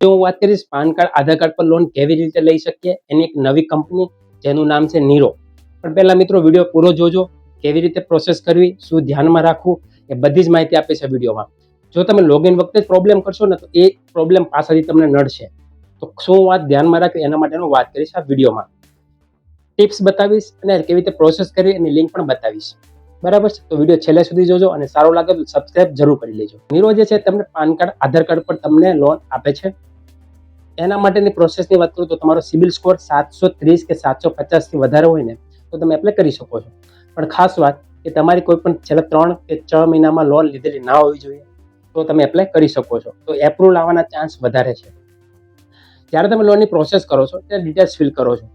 જો હું વાત કરીશ પાન કાર્ડ આધાર કાર્ડ પર લોન કેવી રીતે લઈ શકીએ, એની એક નવી કંપની જેનું નામ છે નીરો. પણ પહેલા મિત્રો વિડીયો પૂરો જોજો, કેવી રીતે પ્રોસેસ કરવી, શું ધ્યાનમાં રાખવું, એ બધી જ માહિતી આપી છે વિડીયોમાં. જો તમે લોગિન વખતે જ પ્રોબ્લેમ કરશો ને તો એ પ્રોબ્લેમ પાછળથી તમને નડશે. તો શું વાત ધ્યાનમાં રાખવી એના માટેનું વાત કરીશ આ વિડીયોમાં. ટિપ્સ બતાવીશ અને કેવી રીતે પ્રોસેસ કરવી એની લિંક પણ બતાવીશ. બરાબર છે, તો વિડીયો છેલ્લે સુધી જોજો અને સારો લાગે તો સબસ્ક્રાઇબ જરૂર કરી લેજો. નીરો જે છે તમને પાન કાર્ડ આધાર કાર્ડ પર તમને લોન આપે છે. એના માટેની પ્રોસેસની વાત કરું તો તમારો સિબિલ સ્કોર 730 કે 750 થી વધારે હોય ને તો તમે એપ્લાય કરી શકો છો. પણ ખાસ વાત કે તમારી કોઈ પણ છેલ્લા 3 કે 6 મહિનામાં લોન લીધેલી ના હોવી જોઈએ તો તમે એપ્લાય કરી શકો છો. તો એપ્રુવલ આવવાના ચાન્સ વધારે છે. જ્યારે તમે લોનની પ્રોસેસ કરો છો ત્યારે ડિટેલ્સ ફિલ કરો છો.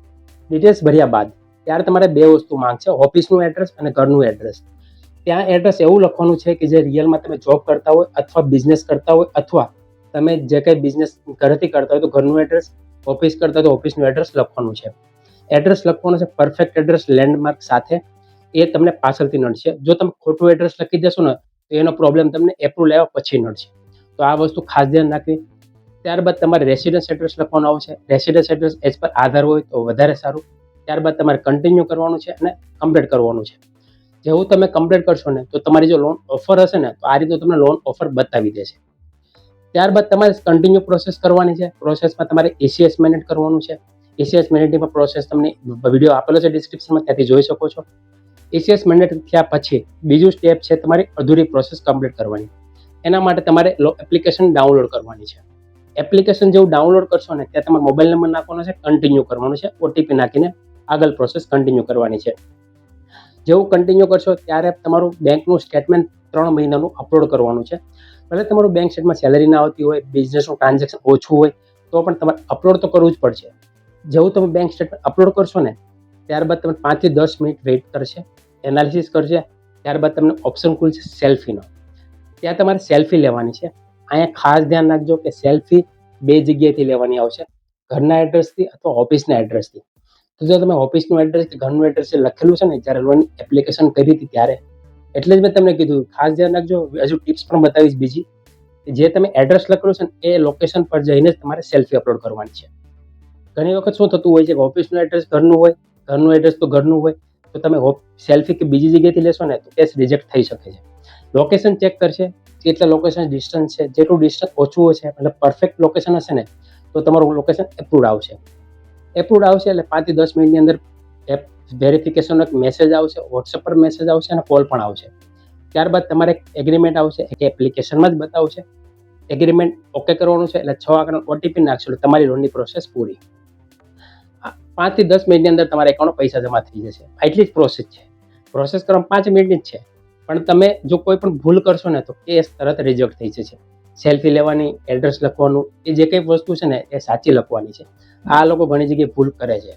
ડિટેલ્સ ભર્યા બાદ ત્યારે તમારે બે વસ્તુ માંગશે, ઓફિસનું એડ્રેસ અને ઘરનું એડ્રેસ. ત્યાં એડ્રેસ એવું લખવાનું છે કે જે રિયલમાં તમે જોબ કરતા હોય અથવા બિઝનેસ કરતા હોય, અથવા તમે જે કંઈ બિઝનેસ ઘરેથી કરતા હોય તો ઘરનું એડ્રેસ, ઓફિસ કરતા હોય તો ઓફિસનું એડ્રેસ લખવાનું છે. એડ્રેસ લખવાનું છે પરફેક્ટ એડ્રેસ લેન્ડમાર્ક સાથે. એ તમને પાછળથી નડશે. જો તમે ખોટું એડ્રેસ લખી દેશો ને તો એનો પ્રોબ્લેમ તમને એપ્રુવલ આવ્યા પછી નડશે. તો આ વસ્તુ ખાસ ધ્યાન રાખવી. ત્યારબાદ તમારે રેસિડન્સ એડ્રેસ લખવાનું આવશે. રેસિડન્સ એડ્રેસ એઝ પર આધાર હોય તો વધારે સારું. ત્યારબાદ તમારે કન્ટિન્યુ કરવાનું છે અને કમ્પ્લીટ કરવાનું છે. જેવું તમે કમ્પ્લીટ કરશો ને તો તમારી જો લોન ઓફર હશે ને તો આ રીતે તમને લોન ઓફર બતાવી દેશે. ત્યારબાદ તમારે કન્ટિન્યુ પ્રોસેસ કરવાની છે. પ્રોસેસમાં તમારે ECS મેનેજ કરવાનું છે. ECS મેનેજની પ્રોસેસ તમને વિડીયો આપેલો છે ડિસ્ક્રિપ્શનમાં, ત્યાંથી જોઈ શકો છો. ECS મેનેજ થયા પછી બીજું સ્ટેપ છે તમારી અધૂરી પ્રોસેસ કમ્પ્લીટ કરવાની. એના માટે તમારે એપ્લિકેશન ડાઉનલોડ કરવાની છે. એપ્લિકેશન જેવું ડાઉનલોડ કરશો ને ત્યાં તમારો મોબાઈલ નંબર નાખવાનો છે, કન્ટિન્યુ કરવાનું છે, OTP નાખીને આગળ પ્રોસેસ કન્ટિન્યુ કરવાની છે. જેવું કન્ટિન્યુ કરશો ત્યારે તમારું બેંકનું સ્ટેટમેન્ટ 3 મહિનાનું અપલોડ કરવાનું છે. ભલે તમારું બેંક સ્ટેટમેન્ટ સેલેરી ના આવતી હોય, બિઝનેસનું ટ્રાન્ઝેક્શન ઓછું હોય તો પણ તમારે અપલોડ તો કરવું જ પડશે. જેવું તમે બેંક સ્ટેટમેન્ટ અપલોડ કરશો ને ત્યારબાદ તમે 5 થી 10 મિનિટ વેઇટ કરશે, એનાલિસિસ કરશે. ત્યારબાદ તમને ઓપ્શન ખુલશે સેલ્ફીનો. ત્યાં તમારે સેલ્ફી લેવાની છે. અહીંયા ખાસ ધ્યાન રાખજો કે સેલ્ફી 2 જગ્યાએથી લેવાની આવશે, ઘરના એડ્રેસથી અથવા ઓફિસના એડ્રેસથી. તો જો તમે ઓફિસનું એડ્રેસ કે ઘરનું એડ્રેસ જે લખેલું છે ને જ્યારે લોન એપ્લિકેશન કરી હતી ત્યારે, એટલે જ મેં તમને કીધું ખાસ ધ્યાન રાખજો. હજુ ટિપ્સ પણ બતાવીશ બીજી. જે તમે એડ્રેસ લખેલું છે ને એ લોકેશન પર જઈને જ તમારે સેલ્ફી અપલોડ કરવાની છે. ઘણી વખત શું થતું હોય છે કે ઓફિસનું એડ્રેસ ઘરનું હોય, ઘરનું એડ્રેસ તો ઘરનું હોય, તો તમે સેલ્ફી કે બીજી જગ્યાએથી લેશો ને તો કેસ રિજેક્ટ થઈ શકે છે. લોકેશન ચેક કરશે, કેટલા લોકેશન ડિસ્ટન્સ છે. જેટલું ડિસ્ટન્સ ઓછું હશે એટલે પરફેક્ટ લોકેશન હશે ને તો તમારું લોકેશન એપ્રુવડ આવશે. એપ્રુવડ આવશે એટલે 5 થી 10 મિનિટની અંદર એપ વેરિફિકેશનનો એક મેસેજ આવશે, વોટ્સએપ પર મેસેજ આવશે અને કોલ પણ આવશે. ત્યારબાદ તમારે એક એગ્રીમેન્ટ આવશે, એક એપ્લિકેશનમાં જ બતાવશે. એગ્રીમેન્ટ ઓકે કરવાનું છે એટલે 6 આંકડાનો OTP નાખશો એટલે તમારી લોનની પ્રોસેસ પૂરી. 5 થી 10 મિનિટની અંદર તમારા એકાઉન્ટમાં પૈસા જમા થઈ જશે. આટલી જ પ્રોસેસ છે. પ્રોસેસ કરવામાં 5 મિનિટની જ છે. પણ તમે જો કોઈ પણ ભૂલ કરશો ને તો કેસ તરત રિજેક્ટ થઈ જશે. સેલ્ફી લેવાની, એડ્રેસ લખવાનું, એ જે કંઈ વસ્તુ છે ને એ સાચી લખવાની છે. આ લોકો ઘણી જગ્યાએ ભૂલ કરે છે.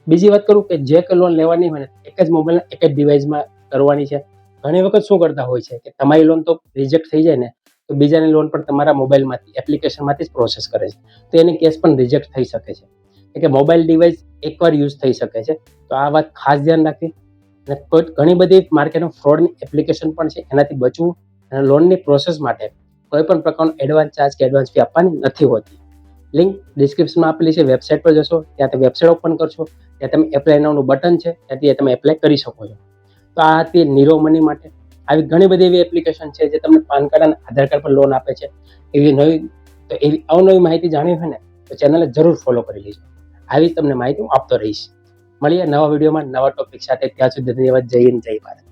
બીજી વાત કરું કે જે કંઈ લોન લેવાની હોય ને એક જ મોબાઈલના એક જ ડિવાઇસમાં કરવાની છે. ઘણી વખત શું કરતા હોય છે કે તમારી લોન તો રિજેક્ટ થઈ જાય ને તો બીજાની લોન પણ તમારા મોબાઈલમાંથી એપ્લિકેશનમાંથી જ પ્રોસેસ કરે છે. તો એની કેસ પણ રિજેક્ટ થઈ શકે છે. કે મોબાઈલ ડિવાઇસ એકવાર યુઝ થઈ શકે છે. તો આ વાત ખાસ ધ્યાન રાખવી. અને ઘણી બધી માર્કેટમાં ફ્રોડની એપ્લિકેશન પણ છે, એનાથી બચવું. અને લોનની પ્રોસેસ માટે કોઈ પણ પ્રકારનો એડવાન્સ ચાર્જ કે એડવાન્સ ફી આપવાની નથી હોતી. લિંક ડિસ્ક્રિપ્શનમાં આપેલી છે. વેબસાઇટ પર જશો, ત્યાં તમે વેબસાઇટ ઓપન કરશો, ત્યાં તમે એપ્લાય નાઉનું બટન છે, ત્યાંથી તમે એપ્લાય કરી શકો છો. તો આ હતી નીરો મની માટે. આવી ઘણી બધી એવી એપ્લિકેશન છે જે તમને પાન કાર્ડ અને આધાર કાર્ડ પર લોન આપે છે. એવી અવનવી માહિતી જાણવી હોય ને તો ચેનલને જરૂર ફોલો કરી લેજો. આવી તમને માહિતી હું આપતો રહીશ. મળીએ નવા વિડીયોમાં નવા ટોપિક સાથે. ત્યાં સુધી ધન્યવાદ. જય હિન્દ, જય ભારત.